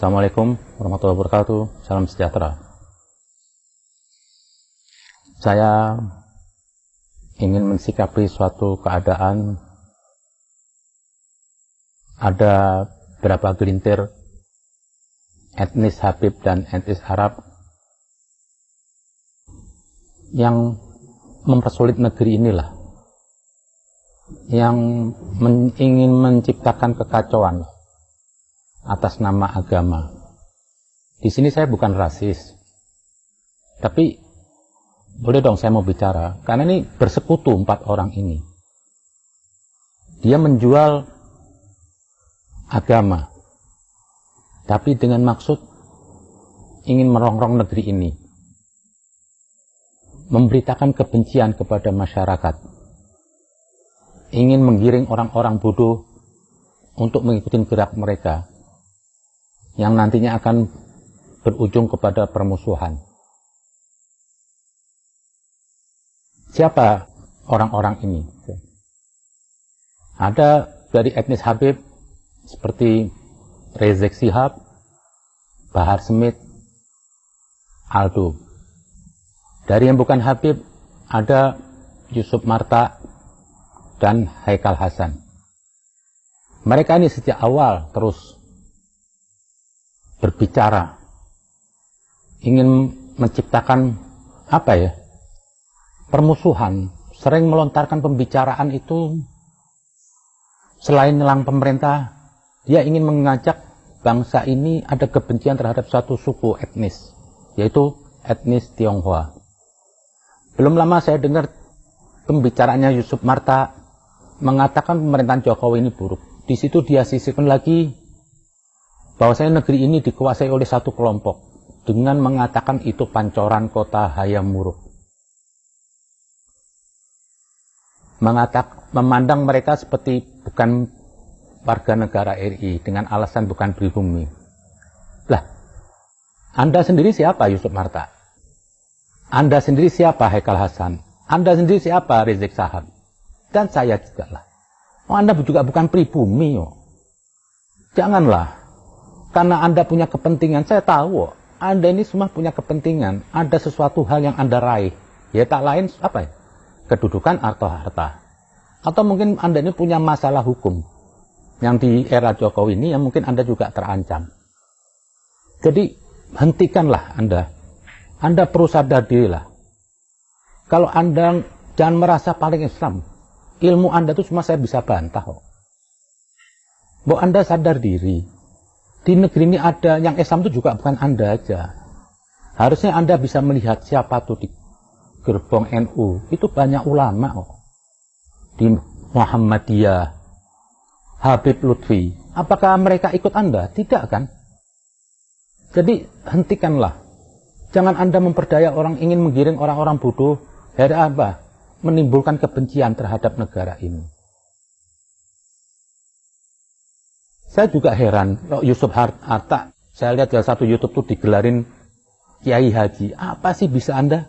Assalamualaikum warahmatullahi wabarakatuh. Salam sejahtera. Saya ingin mensikapi suatu keadaan. Ada beberapa gelintir etnis Habib dan etnis Arab yang mempersulit negeri inilah, yang ingin menciptakan kekacauan atas nama agama. Di sini saya bukan rasis, tapi boleh dong saya mau bicara, karena ini bersekutu 4 orang ini. Dia menjual agama, tapi dengan maksud ingin merongrong negeri ini, memberitakan kebencian kepada masyarakat, ingin menggiring orang-orang bodoh untuk mengikuti gerak mereka, yang nantinya akan berujung kepada permusuhan. Siapa orang-orang ini? Ada dari etnis Habib seperti Rizik Syihab, Bahar Smith, Aldo. Dari yang bukan Habib ada Yusuf Marta dan Haikal Hasan. Mereka ini sejak awal terus berbicara, ingin menciptakan permusuhan, sering melontarkan pembicaraan itu. Selain nyerang pemerintah, dia ingin mengajak bangsa ini ada kebencian terhadap suatu suku etnis, yaitu etnis Tionghoa. Belum lama saya dengar pembicaraannya Yusuf Marta mengatakan pemerintahan Jokowi ini buruk. Di situ dia sisipkan lagi bahwasanya negeri ini dikuasai oleh satu kelompok dengan mengatakan itu pancoran kota Hayam Wuruk. Memandang mereka seperti bukan warga negara RI dengan alasan bukan pribumi. Lah, Anda sendiri siapa Yusuf Marta? Anda sendiri siapa Haikal Hasan? Anda sendiri siapa Rizik Syihab? Dan saya juga lah. Anda juga bukan pribumi. Janganlah. Karena Anda punya kepentingan, saya tahu. Anda ini semua punya kepentingan. Ada sesuatu hal yang Anda raih. Ya tak lain kedudukan atau harta. Atau mungkin Anda ini punya masalah hukum. Yang di era Jokowi ini yang mungkin Anda juga terancam. Jadi hentikanlah Anda. Anda perlu sadar dirilah. Kalau Anda jangan merasa paling Islam. Ilmu Anda itu cuma saya bisa bantah. Bahwa Anda sadar diri. Di negeri ini ada yang Islam itu juga bukan Anda aja. Harusnya Anda bisa melihat siapa tuh di gerbong NU. Itu banyak ulama di Muhammadiyah, Habib Lutfi. Apakah mereka ikut Anda? Tidak kan? Jadi hentikanlah. Jangan Anda memperdaya orang ingin menggiring orang-orang bodoh. Dari apa? Menimbulkan kebencian terhadap negara ini. Saya juga heran, Yusuf Marta, saya lihat dalam satu YouTube tuh digelarin Kiai Haji. Apa sih bisa Anda?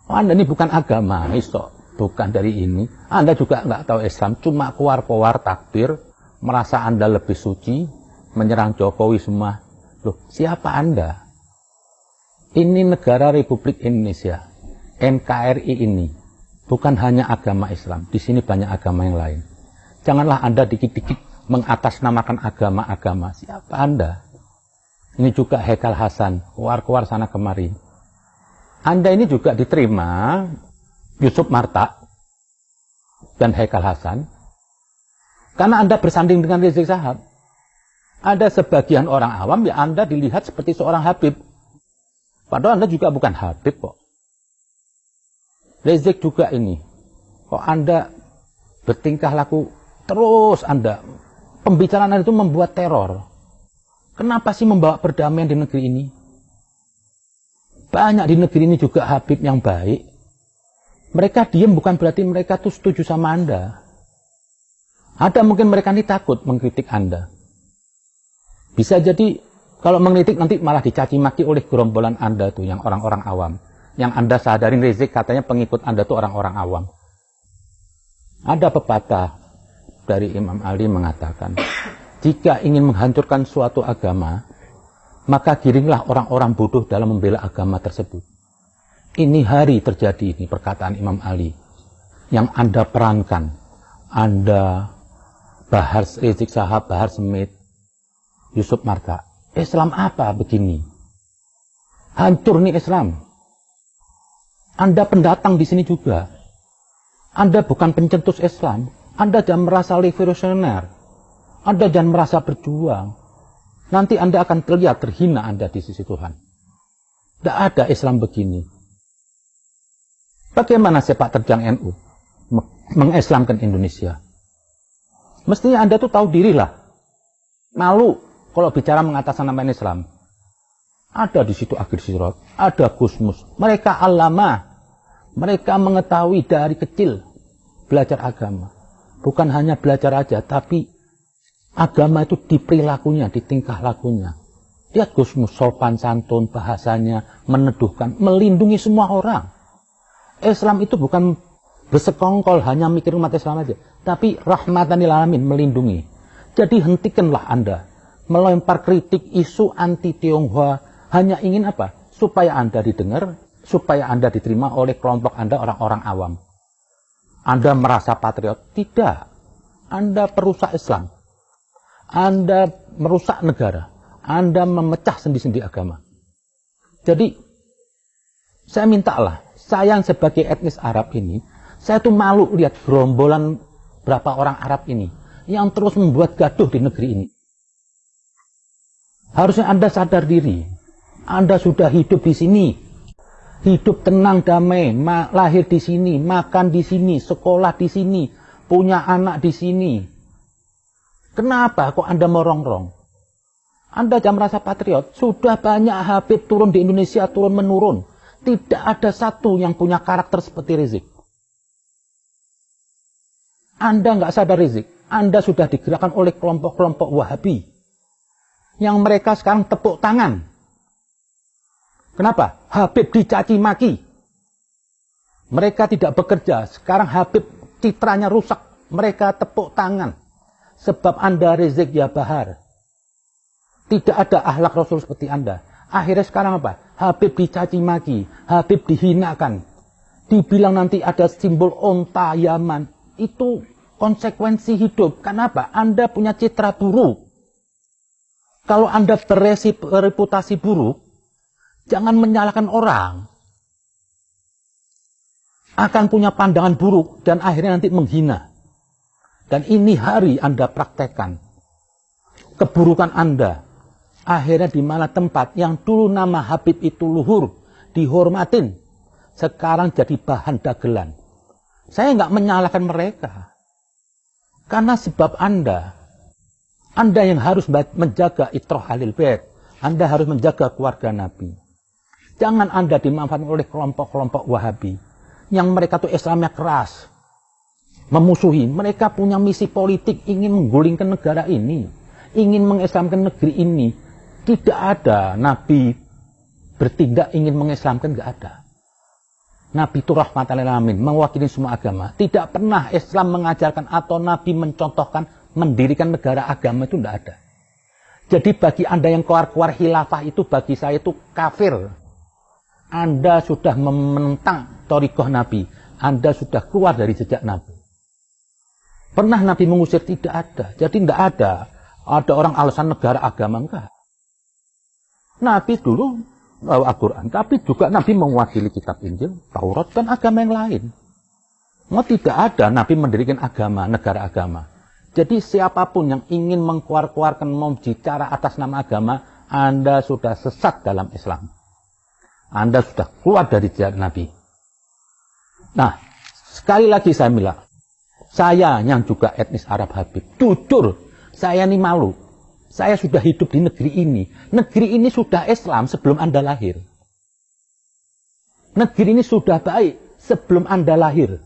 Anda ini bukan agamanis, bukan dari ini. Anda juga nggak tahu Islam, cuma keluar-keluar takbir, merasa Anda lebih suci, menyerang Jokowi semua. Loh, siapa Anda? Ini negara Republik Indonesia, NKRI ini, bukan hanya agama Islam. Di sini banyak agama yang lain. Janganlah Anda dikit-dikit mengatasnamakan agama-agama. Siapa Anda? Ini juga Haikal Hasan, keluar-keluar sana kemari. Anda ini juga diterima Yusuf Marta dan Haikal Hasan karena Anda bersanding dengan Rizik Syihab. Ada sebagian orang awam ya Anda dilihat seperti seorang Habib. Padahal Anda juga bukan Habib kok. Rizik juga ini. Kok Anda bertingkah laku terus Anda pembicaraan itu membuat teror. Kenapa sih membawa perdamaian di negeri ini? Banyak di negeri ini juga Habib yang baik. Mereka diam bukan berarti mereka tuh setuju sama Anda. Ada mungkin mereka ini takut mengkritik Anda. Bisa jadi kalau mengkritik nanti malah dicaci maki oleh gerombolan Anda tuh yang orang-orang awam. Yang Anda sadarin Rizik katanya pengikut Anda tuh orang-orang awam. Ada pepatah dari Imam Ali mengatakan, Jika ingin menghancurkan suatu agama, maka giringlah orang-orang bodoh dalam membela agama tersebut. Ini hari terjadi, ini perkataan Imam Ali yang Anda perankan. Anda, Bahar Rizik Syihab, Bahar Smith, Yusuf Marka. Islam apa begini? Hancur nih Islam. Anda pendatang di sini juga. Anda bukan pencetus Islam. Anda jangan merasa revolusioner. Anda jangan merasa berjuang. Nanti Anda akan terlihat terhina Anda di sisi Tuhan. Tidak ada Islam begini. Bagaimana sepak terjang NU mengislamkan Indonesia? Mestinya Anda tuh tahu diri lah. Malu kalau bicara mengatasnamakan Islam. Ada di situ Akhir Sirot, ada Gusmus. Mereka alama. Mereka mengetahui dari kecil belajar agama. Bukan hanya belajar aja, tapi agama itu di perilakunya, di tingkah lakunya. Lihat Gusmus, sopan santun, bahasanya, meneduhkan, melindungi semua orang. Islam itu bukan bersekongkol, hanya mikir umat Islam aja. Tapi rahmatan lil alamin, melindungi. Jadi hentikanlah Anda melempar kritik isu anti Tionghoa. Hanya ingin apa? Supaya Anda didengar, supaya Anda diterima oleh kelompok Anda, orang-orang awam. Anda merasa patriot? Tidak. Anda perusak Islam. Anda merusak negara. Anda memecah sendi-sendi agama. Jadi, saya mintalah, saya sebagai etnis Arab ini, saya tuh malu lihat gerombolan berapa orang Arab ini, yang terus membuat gaduh di negeri ini. Harusnya Anda sadar diri. Anda sudah hidup di sini. Hidup tenang, damai, lahir di sini, makan di sini, sekolah di sini, punya anak di sini. Kenapa kok Anda merongrong? Anda jangan merasa patriot. Sudah banyak Habib turun di Indonesia, turun-menurun. Tidak ada satu yang punya karakter seperti Rizik. Anda nggak sadar Rizik. Anda sudah digerakkan oleh kelompok-kelompok Wahabi. Yang mereka sekarang tepuk tangan. Kenapa? Habib dicaci maki. Mereka tidak bekerja. Sekarang Habib citranya rusak. Mereka tepuk tangan. Sebab Anda Rizik ya Bahar. Tidak ada akhlak Rasul seperti Anda. Akhirnya sekarang apa? Habib dicaci maki. Habib dihinakan. Dibilang nanti ada simbol onta Yaman. Itu konsekuensi hidup. Kenapa? Anda punya citra buruk. Kalau Anda bereputasi buruk, jangan menyalahkan orang. Akan punya pandangan buruk dan akhirnya nanti menghina. Dan ini hari Anda praktekkan. Keburukan Anda. Akhirnya di mana tempat yang dulu nama Habib itu luhur, dihormatin. Sekarang jadi bahan dagelan. Saya nggak menyalahkan mereka. Karena sebab Anda yang harus menjaga itrah Ahlul Bait. Anda harus menjaga keluarga Nabi. Jangan Anda dimanfaatkan oleh kelompok-kelompok Wahabi. Yang mereka tuh Islamnya keras. Memusuhi. Mereka punya misi politik ingin menggulingkan negara ini. Ingin mengislamkan negeri ini. Tidak ada Nabi bertindak ingin mengislamkan, nggak ada. Nabi itu rahmatan lil alamin, mewakili semua agama. Tidak pernah Islam mengajarkan atau Nabi mencontohkan mendirikan negara agama, itu tidak ada. Jadi bagi Anda yang keluar-keluar khilafah itu, bagi saya itu kafir. Anda sudah menentang thariqah Nabi. Anda sudah keluar dari jejak Nabi. Pernah Nabi mengusir? Tidak ada. Jadi tidak ada. Ada orang alasan negara agama, enggak. Nabi dulu bawa Al-Quran, tapi juga Nabi mewakili kitab Injil, Taurat, dan agama yang lain. Tidak ada Nabi mendirikan agama, negara agama. Jadi siapapun yang ingin mengkeluarkan, mau bicara atas nama agama, Anda sudah sesat dalam Islam. Anda sudah keluar dari jejak Nabi. Nah, sekali lagi saya bilang, saya yang juga etnis Arab Habib, jujur, saya ini malu. Saya sudah hidup di negeri ini. Negeri ini sudah Islam sebelum Anda lahir. Negeri ini sudah baik sebelum Anda lahir.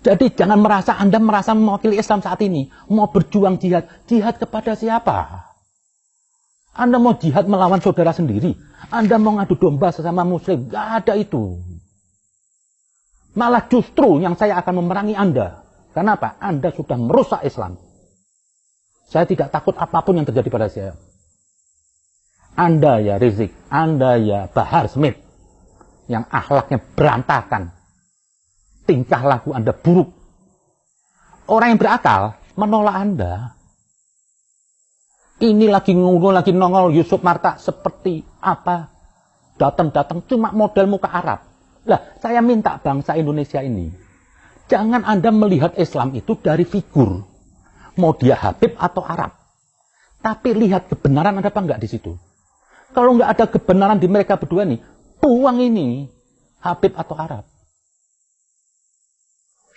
Jadi jangan merasa Anda merasa mewakili Islam saat ini. Mau berjuang jihad. Jihad kepada siapa? Anda mau jihad melawan saudara sendiri. Anda mau ngadu domba sesama muslim. Gak ada itu. Malah justru yang saya akan memerangi Anda. Kenapa? Anda sudah merusak Islam. Saya tidak takut apapun yang terjadi pada saya. Anda ya Rizik, Anda ya Bahar Smith, yang akhlaknya berantakan, tingkah laku Anda buruk. Orang yang berakal menolak Anda. Ini lagi ngurung, lagi nongol Yusuf Martak seperti apa? Datang-datang cuma model muka Arab. Lah, saya minta bangsa Indonesia ini, jangan Anda melihat Islam itu dari figur. Mau dia Habib atau Arab. Tapi lihat kebenaran ada apa enggak di situ. Kalau enggak ada kebenaran di mereka berdua nih, buang ini Habib atau Arab.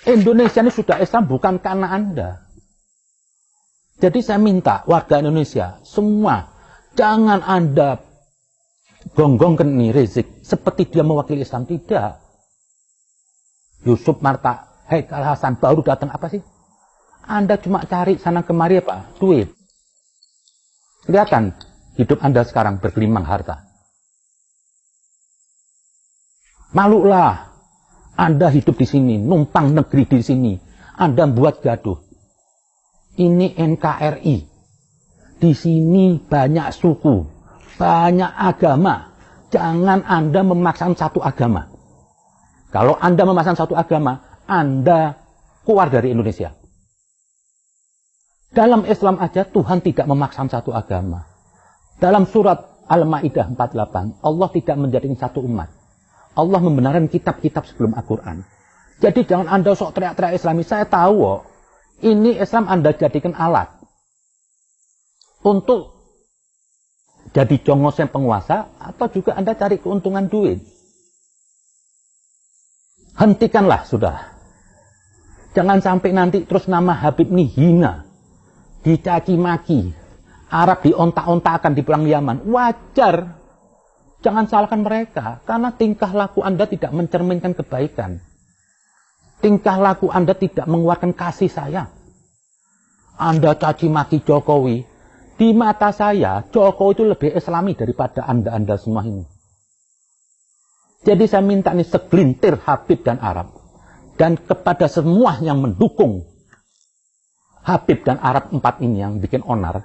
Indonesia ini sudah Islam bukan karena Anda. Jadi saya minta warga Indonesia semua, jangan Anda gonggongkan nih Rizik seperti dia mewakili Islam. Tidak. Yusuf Martak, Haikal Hasan baru datang apa sih? Anda cuma cari sana kemari apa? Duit. Kelihatan hidup Anda sekarang bergelimang harta. Malulah. Anda hidup di sini, numpang negeri di sini. Anda buat gaduh. Ini NKRI. Di sini banyak suku, banyak agama. Jangan Anda memaksakan satu agama. Kalau Anda memaksakan satu agama, Anda keluar dari Indonesia. Dalam Islam aja Tuhan tidak memaksakan satu agama. Dalam surat Al-Ma'idah 48, Allah tidak menjadikan satu umat. Allah membenarkan kitab-kitab sebelum Al-Quran. Jadi jangan Anda sok teriak-teriak Islami. Saya tahu, ini Islam Anda jadikan alat untuk jadi jongosen penguasa, atau juga Anda cari keuntungan duit. Hentikanlah sudah. Jangan sampai nanti terus nama Habib ini hina, dicaci maki, Arab diontak-ontakan di pulang Yaman. Wajar. Jangan salahkan mereka, karena tingkah laku Anda tidak mencerminkan kebaikan. Tingkah laku Anda tidak mengeluarkan kasih sayang. Anda caci maki Jokowi. Di mata saya, Jokowi itu lebih Islami daripada Anda semua ini. Jadi saya minta nih segelintir Habib dan Arab. Dan kepada semua yang mendukung Habib dan Arab 4 ini yang bikin onar,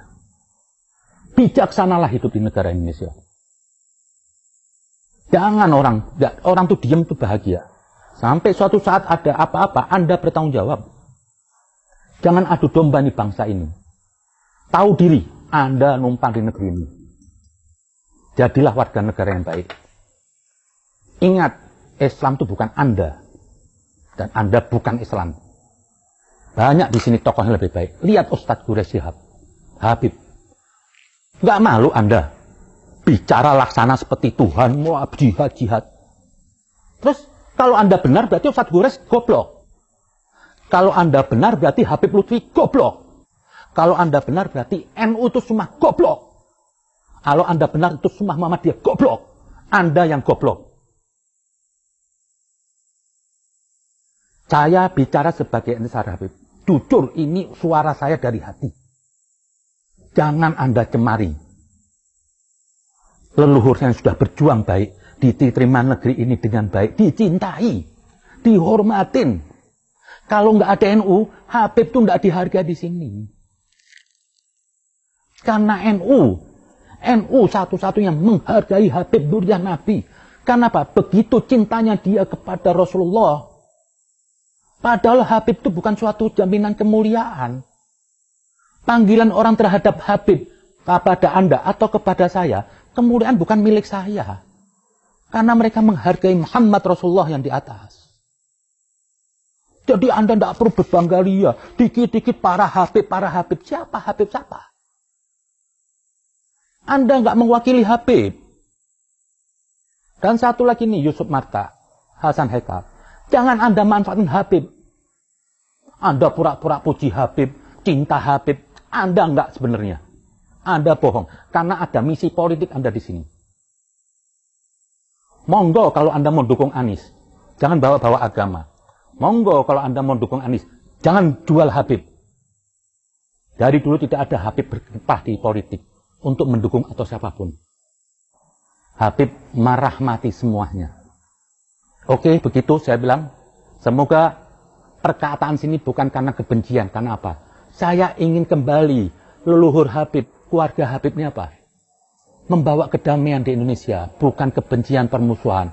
bijaksanalah hidup di negara Indonesia. Jangan orang tuh diam tuh bahagia. Sampai suatu saat ada apa-apa, Anda bertanggung jawab. Jangan adu domba nih bangsa ini. Tahu diri, Anda numpang di negeri ini. Jadilah warga negara yang baik. Ingat, Islam itu bukan Anda. Dan Anda bukan Islam. Banyak di sini tokoh yang lebih baik. Lihat Ustadz Quraisy Shihab, Habib. Nggak malu Anda bicara laksana seperti Tuhan, mau jihad. Terus kalau Anda benar berarti Ustadz Quraisy goblok. Kalau Anda benar berarti Habib Lutfi goblok. Kalau Anda benar berarti NU itu semua goblok. Kalau Anda benar itu semua Muhammadiyah goblok. Anda yang goblok. Saya bicara sebagai Ansar Habib. Jujur, ini suara saya dari hati. Jangan Anda cemari. Leluhur yang sudah berjuang baik, diterima negeri ini dengan baik, dicintai, dihormatin. Kalau nggak ada NU, Habib itu nggak dihargai di sini. Karena NU satu-satunya menghargai Habib Nuriyah Nabi. Kenapa? Begitu cintanya dia kepada Rasulullah. Padahal Habib itu bukan suatu jaminan kemuliaan. Panggilan orang terhadap Habib kepada Anda atau kepada saya, kemuliaan bukan milik saya. Karena mereka menghargai Muhammad Rasulullah yang di atas. Jadi Anda tidak perlu berbangga ria. Dikit-dikit para Habib. Siapa Habib siapa? Anda nggak mewakili Habib. Dan satu lagi nih, Yusuf Martak, Hasan Haikal. Jangan Anda manfaatkan Habib. Anda pura-pura puji Habib, cinta Habib. Anda enggak sebenarnya. Anda bohong. Karena ada misi politik Anda di sini. Monggo kalau Anda mau dukung Anies. Jangan bawa-bawa agama. Monggo kalau Anda mau dukung Anies. Jangan jual Habib. Dari dulu tidak ada Habib berkiprah di politik. Untuk mendukung atau siapapun. Habib merahmati semuanya. Oke, begitu saya bilang. Semoga perkataan sini bukan karena kebencian. Karena apa? Saya ingin kembali leluhur Habib, keluarga Habib ini apa? Membawa kedamaian di Indonesia, bukan kebencian permusuhan.